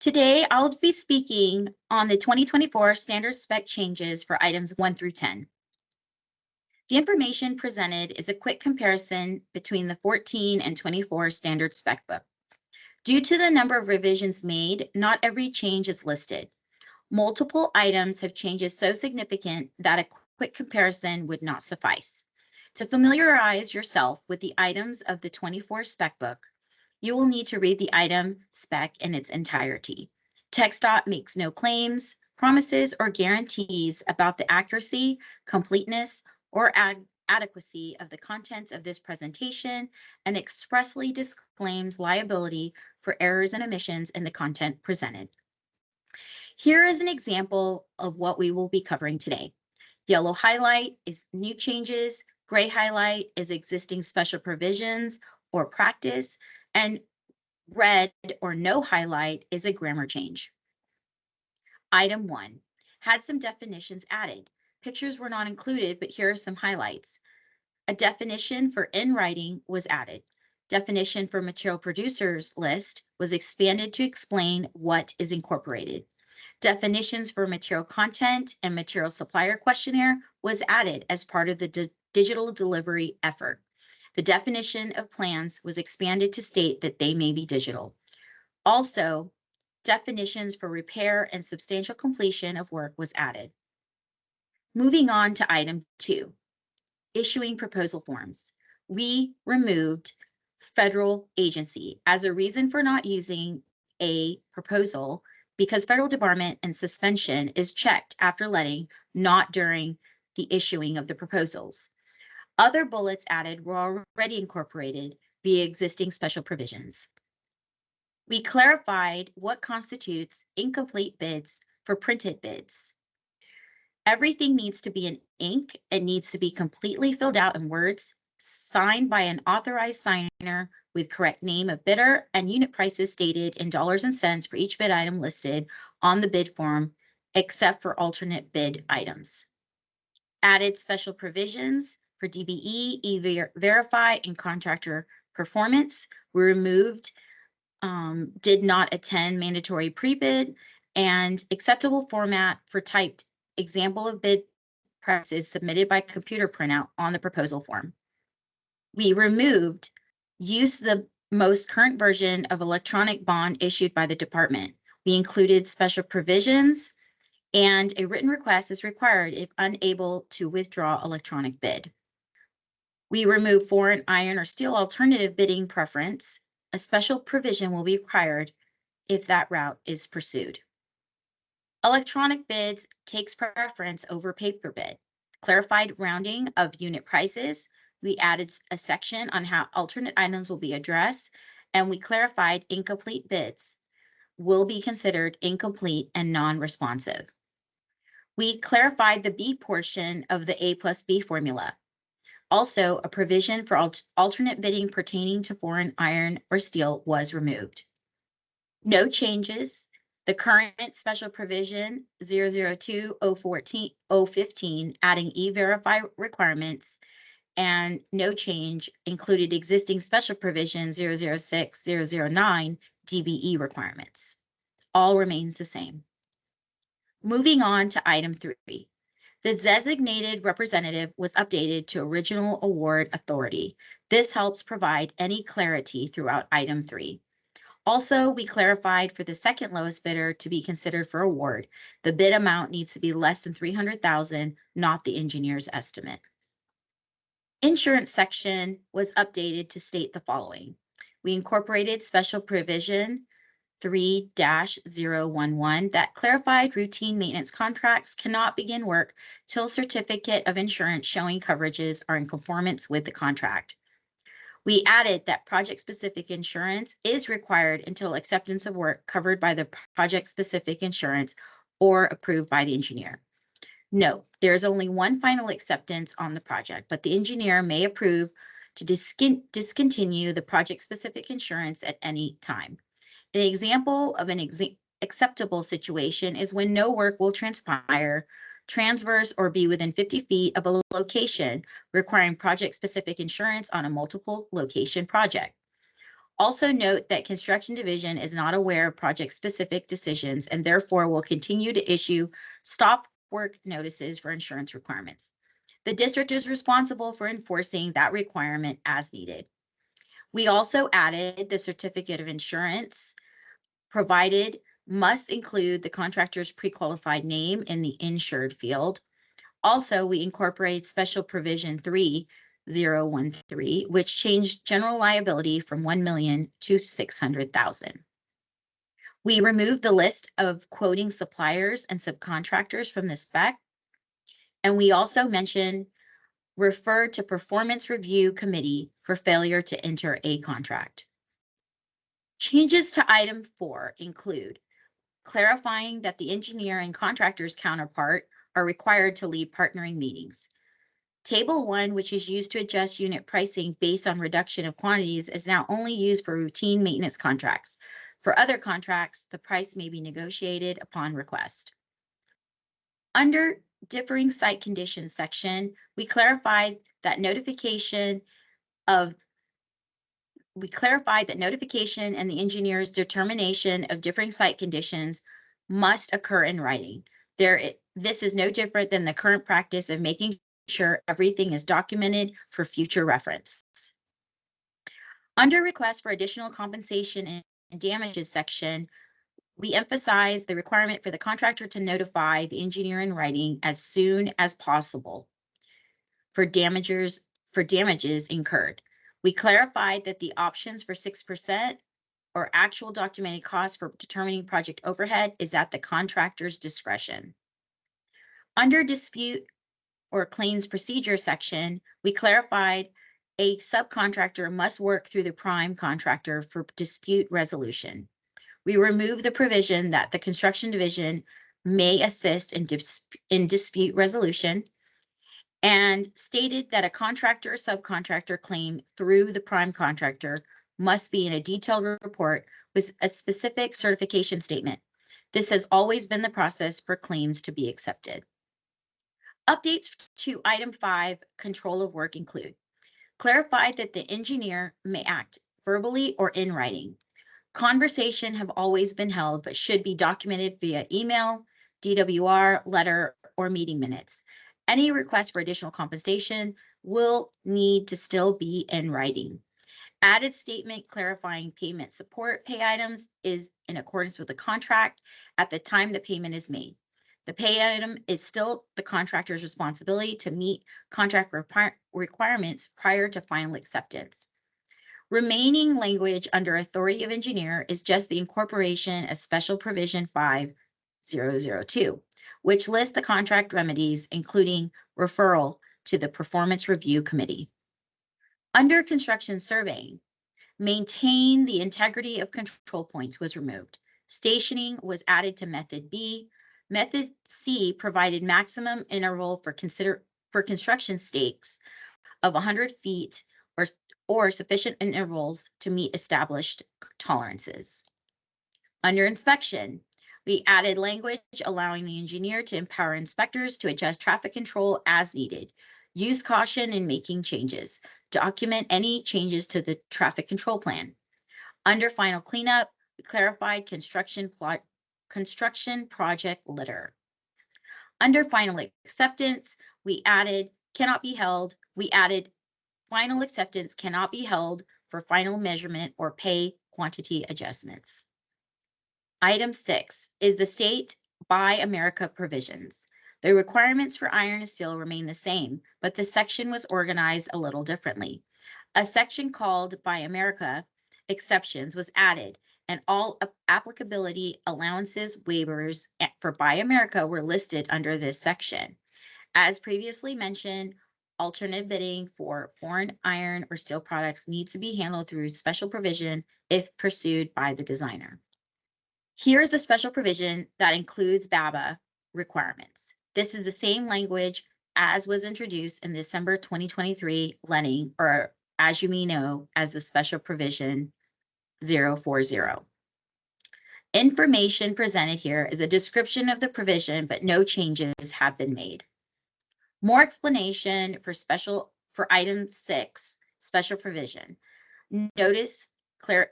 Today, I'll be speaking on the 2024 standard spec changes for items 1 through 10. The information presented is a quick comparison between the 14 and 24 standard spec book. Due to the number of revisions made, not every change is listed. Multiple items have changes so significant that a quick comparison would not suffice. To familiarize yourself with the items of the 24 spec book, you will need to read the item spec in its entirety. TxDOT makes no claims, promises, or guarantees about the accuracy, completeness, or adequacy of the contents of this presentation and expressly disclaims liability for errors and omissions in the content presented. Here is an example of what we will be covering today. Yellow highlight is new changes, gray highlight is existing special provisions or practice, and red or no highlight is a grammar change. Item 1 had some definitions added. Pictures were not included, but here are some highlights. A definition for in writing was added. Definition for material producers list was expanded to explain what is incorporated. Definitions for material content and material supplier questionnaire was added as part of the digital delivery effort. The definition of plans was expanded to state that they may be digital. Also, definitions for repair and substantial completion of work was added. Moving on to item 2, issuing proposal forms. We removed federal agency as a reason for not using a proposal because federal debarment and suspension is checked after letting, not during the issuing of the proposals. Other bullets added were already incorporated via existing special provisions. We clarified what constitutes incomplete bids for printed bids. Everything needs to be in ink. It needs to be completely filled out in words, signed by an authorized signer with correct name of bidder and unit prices stated in dollars and cents for each bid item listed on the bid form, except for alternate bid items. Added special provisions for DBE, E-Verify, and contractor performance. We removed did not attend mandatory pre-bid and acceptable format for typed example of bid prices submitted by computer printout on the proposal form. We removed use the most current version of electronic bond issued by the department. We included special provisions and a written request is required if unable to withdraw electronic bid. We remove foreign iron or steel alternative bidding preference. A special provision will be required if that route is pursued. Electronic bids takes preference over paper bid. Clarified rounding of unit prices. We added a section on how alternate items will be addressed, and we clarified incomplete bids will be considered incomplete and non-responsive. We clarified the B portion of the A+B formula. Also, a provision for alternate bidding pertaining to foreign iron or steel was removed. No changes. The current special provision 002-015 adding E-Verify requirements and no change included existing special provision 006-009 DBE requirements. All remains the same. Moving on to item 3. The designated representative was updated to original award authority. This helps provide any clarity throughout item 3. Also, we clarified for the second lowest bidder to be considered for award. The bid amount needs to be less than $300,000, not the engineer's estimate. Insurance section was updated to state the following. We incorporated special provision 3-011 that clarified routine maintenance contracts cannot begin work till certificate of insurance showing coverages are in conformance with the contract. We added that project-specific insurance is required until acceptance of work covered by the project-specific insurance or approved by the engineer. Note, there is only one final acceptance on the project, but the engineer may approve to discontinue the project-specific insurance at any time. An example of an acceptable situation is when no work will transpire, transverse, or be within 50 feet of a location requiring project-specific insurance on a multiple location project. Also note that Construction Division is not aware of project-specific decisions and therefore will continue to issue stop work notices for insurance requirements. The district is responsible for enforcing that requirement as needed. We also added the certificate of insurance provided must include the contractor's pre-qualified name in the insured field. Also, we incorporate special provision 3013, which changed general liability from 1 million to 600,000. We removed the list of quoting suppliers and subcontractors from the spec. And we also mentioned refer to performance review committee for failure to enter a contract. Changes to item 4 include clarifying that the engineer and contractor's counterpart are required to lead partnering meetings. Table 1, which is used to adjust unit pricing based on reduction of quantities, is now only used for routine maintenance contracts. For other contracts, the price may be negotiated upon request. Under differing site conditions section, we clarified that notification and the engineer's determination of differing site conditions must occur in writing. This is no different than the current practice of making sure everything is documented for future reference. Under request for additional compensation and damages section, we emphasize the requirement for the contractor to notify the engineer in writing as soon as possible for damages incurred. We clarified that the options for 6% or actual documented costs for determining project overhead is at the contractor's discretion. Under dispute or claims procedure section, we clarified a subcontractor must work through the prime contractor for dispute resolution. We removed the provision that the Construction Division may assist in dispute resolution and stated that a contractor or subcontractor claim through the prime contractor must be in a detailed report with a specific certification statement. This has always been the process for claims to be accepted. Updates to item 5, control of work include clarified that the engineer may act verbally or in writing. Conversation have always been held, but should be documented via email, DWR, letter, or meeting minutes. Any request for additional compensation will need to still be in writing. Added statement clarifying payment support pay items is in accordance with the contract at the time the payment is made. The pay item is still the contractor's responsibility to meet contract requirements prior to final acceptance. Remaining language under authority of engineer is just the incorporation of special provision 5002, which lists the contract remedies, including referral to the performance review committee. Under construction surveying, maintain the integrity of control points was removed. Stationing was added to method B. Method C provided maximum interval for construction stakes of 100 feet or sufficient intervals to meet established tolerances. Under inspection, we added language allowing the engineer to empower inspectors to adjust traffic control as needed. Use caution in making changes. Document any changes to the traffic control plan. Under final cleanup, we clarified construction project litter. Under final acceptance, we added final acceptance cannot be held for final measurement or pay quantity adjustments. Item 6 is the state Buy America provisions. The requirements for iron and steel remain the same, but the section was organized a little differently. A section called Buy America exceptions was added, and all applicability allowances waivers for Buy America were listed under this section. As previously mentioned, alternative bidding for foreign iron or steel products needs to be handled through special provision if pursued by the designer. Here is the special provision that includes BABA requirements. This is the same language as was introduced in December 2023 Lenning, or as you may know, as the special provision 040. Information presented here is a description of the provision, but no changes have been made. More explanation for item 6, special provision. Notice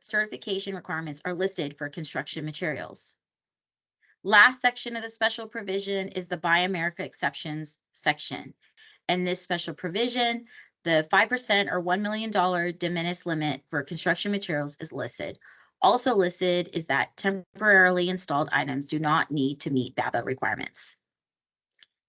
certification requirements are listed for construction materials. Last section of the special provision is the Buy America exceptions section. And this special provision, the 5% or $1 million de minimis limit for construction materials is listed. Also listed is that temporarily installed items do not need to meet BABA requirements.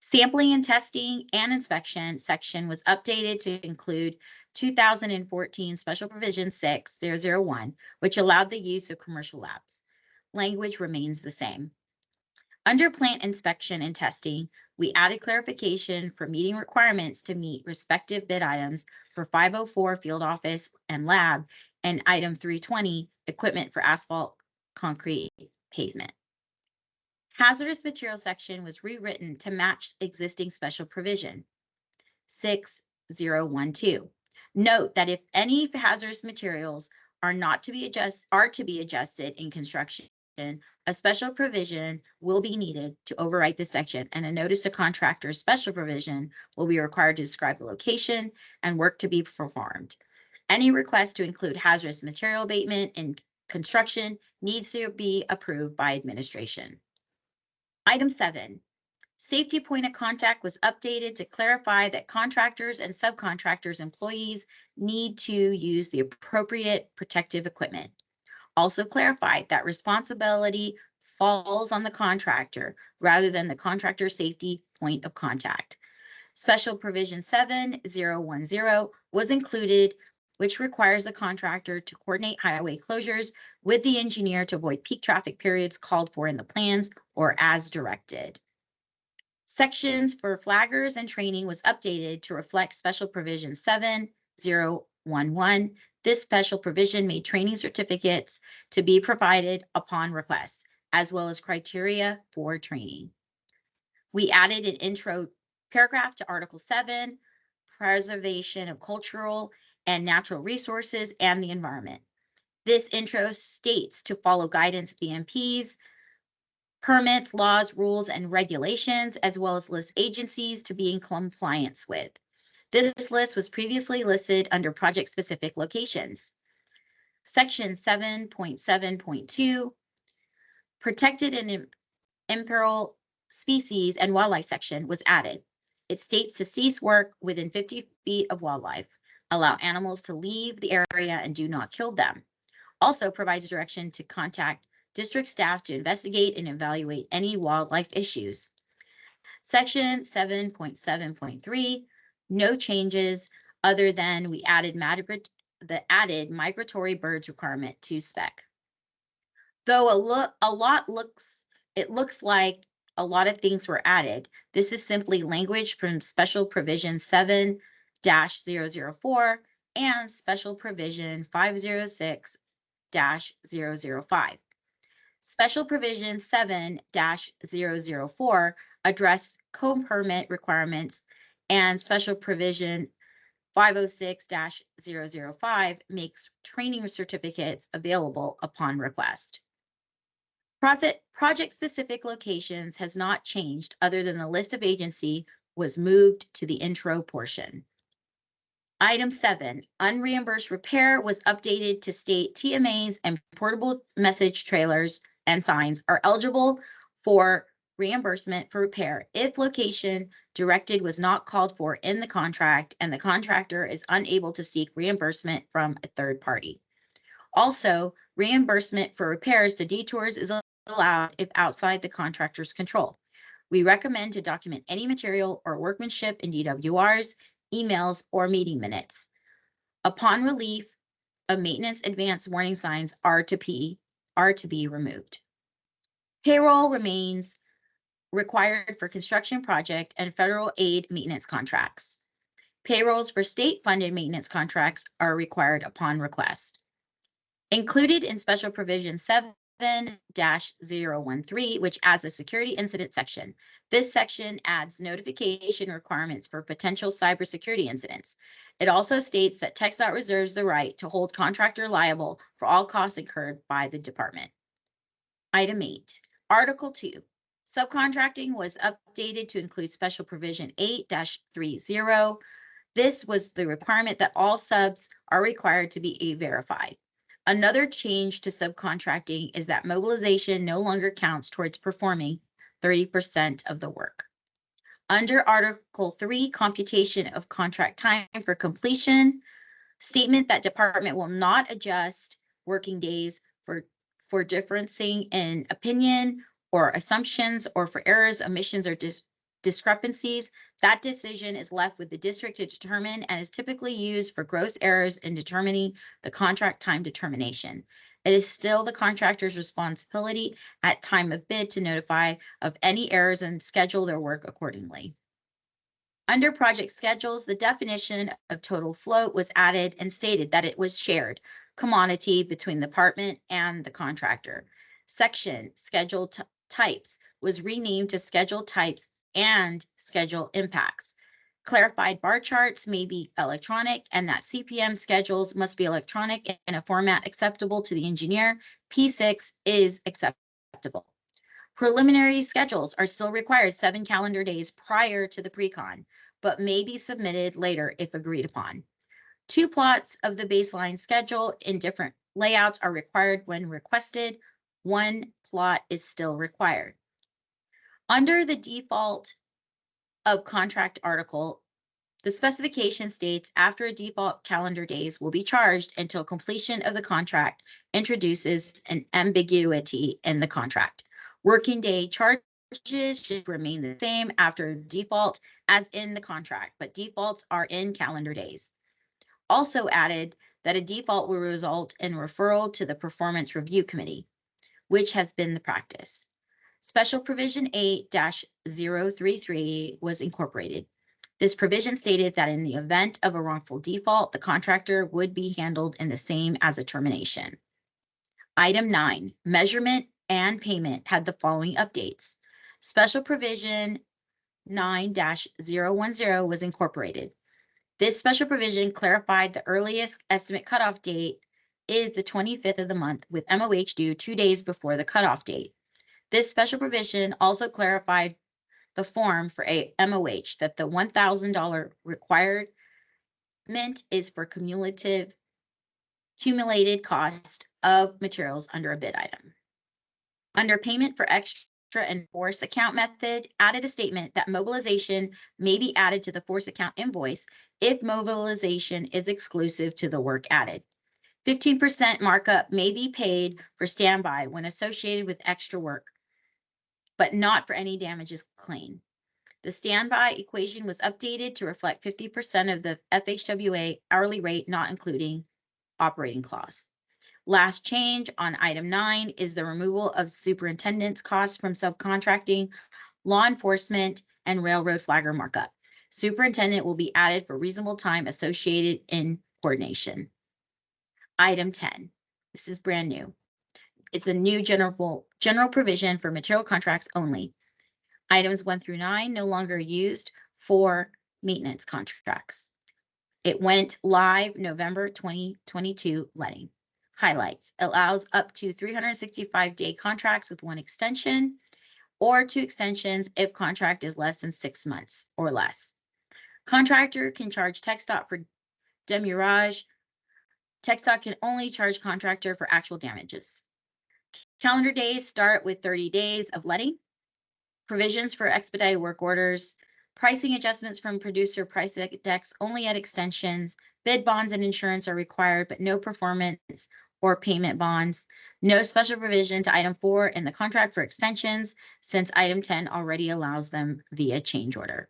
Sampling and testing and inspection section was updated to include 2014 Special Provision 6001, which allowed the use of commercial labs. Language remains the same. Under plant inspection and testing, we added clarification for meeting requirements to meet respective bid items for 504 field office and lab and item 320 equipment for asphalt, concrete, pavement. Hazardous material section was rewritten to match existing special provision 6012. Note that if any hazardous materials are to be adjusted in construction, a special provision will be needed to overwrite this section, and a notice to contractor's special provision will be required to describe the location and work to be performed. Any request to include hazardous material abatement in construction needs to be approved by administration. Item 7, safety point of contact was updated to clarify that contractors and subcontractors' employees need to use the appropriate protective equipment. Also clarified that responsibility falls on the contractor rather than the contractor's safety point of contact. Special Provision 7010 was included, which requires the contractor to coordinate highway closures with the engineer to avoid peak traffic periods called for in the plans or as directed. Sections for flaggers and training was updated to reflect Special Provision 7011. This special provision made training certificates to be provided upon request, as well as criteria for training. We added an intro paragraph to Article 7, preservation of cultural and natural resources and the environment. This intro states to follow guidance BMPs, permits, laws, rules, and regulations, as well as list agencies to be in compliance with. This list was previously listed under project-specific locations. Section 7.7.2, protected and imperiled species and wildlife section was added. It states to cease work within 50 feet of wildlife, allow animals to leave the area and do not kill them. Also provides direction to contact district staff to investigate and evaluate any wildlife issues. Section 7.7.3, no changes other than we added added migratory birds requirement to spec. Though it looks like a lot of things were added, this is simply language from Special Provision 7-004 and Special Provision 506-005. Special Provision 7-004 addressed co-permit requirements, and Special Provision 506-005 makes training certificates available upon request. Project-specific locations has not changed other than the list of agency was moved to the intro portion. Item 7, unreimbursed repair was updated to state TMAs and portable message trailers and signs are eligible for reimbursement for repair if location directed was not called for in the contract and the contractor is unable to seek reimbursement from a third party. Also, reimbursement for repairs to detours is allowed if outside the contractor's control. We recommend to document any material or workmanship in DWRs, emails, or meeting minutes. Upon relief of maintenance advance warning signs are to be removed. Payroll remains required for construction project and federal aid maintenance contracts. Payrolls for state-funded maintenance contracts are required upon request. Included in Special Provision 7-013, which adds a security incident section. This section adds notification requirements for potential cybersecurity incidents. It also states that TxDOT reserves the right to hold contractor liable for all costs incurred by the department. Item 8, Article 2. Subcontracting was updated to include Special Provision 8-30. This was the requirement that all subs are required to be verified. Another change to subcontracting is that mobilization no longer counts towards performing 30% of the work. Under Article 3, computation of contract time for completion, statement that department will not adjust working days for differencing in opinion or assumptions or for errors, omissions, or discrepancies. That decision is left with the district to determine and is typically used for gross errors in determining the contract time determination. It is still the contractor's responsibility at time of bid to notify of any errors and schedule their work accordingly. Under project schedules, the definition of total float was added and stated that it was shared commodity between the department and the contractor. Section schedule types was renamed to schedule types and schedule impacts. Clarified bar charts may be electronic and that CPM schedules must be electronic in a format acceptable to the engineer. P6 is acceptable. Preliminary schedules are still required 7 calendar days prior to the pre-con, but may be submitted later if agreed upon. 2 plots of the baseline schedule in different layouts are required when requested. 1 plot is still required. Under the default of contract article, the specification states after a default calendar days will be charged until completion of the contract introduces an ambiguity in the contract. Working day charges should remain the same after default as in the contract, but defaults are in calendar days. Also added that a default will result in referral to the Performance Review Committee, which has been the practice. Special Provision 8-033 was incorporated. This provision stated that in the event of a wrongful default, the contractor would be handled in the same as a termination. Item 9, measurement and payment had the following updates. Special Provision 9-010 was incorporated. This special provision clarified the earliest estimate cutoff date is the 25th of the month, with MOH due 2 days before the cutoff date. This special provision also clarified the form for a MOH that the $1,000 requirement is for cumulated cost of materials under a bid item. Under payment for extra and force account method, added a statement that mobilization may be added to the force account invoice if mobilization is exclusive to the work added. 15% markup may be paid for standby when associated with extra work, but not for any damages claimed. The standby equation was updated to reflect 50% of the FHWA hourly rate, not including operating costs. Last change on item 9 is the removal of superintendent's costs from subcontracting, law enforcement, and railroad flagger markup. Superintendent will be added for reasonable time associated in coordination. Item 10, this is brand new. It's a new general provision for material contracts only. Items 1 through 9 no longer used for maintenance contracts. It went live November 2022 letting. Highlights: allows up to 365-day contracts with 1 extension or 2 extensions if contract is less than 6 months or less. Contractor can charge TxDOT for demurrage. TxDOT can only charge contractor for actual damages. Calendar days start with 30 days of letting. Provisions for expedited work orders. Pricing adjustments from producer price index only at extensions. Bid bonds and insurance are required, but no performance or payment bonds. No special provision to item 4 in the contract for extensions, since item 10 already allows them via change order.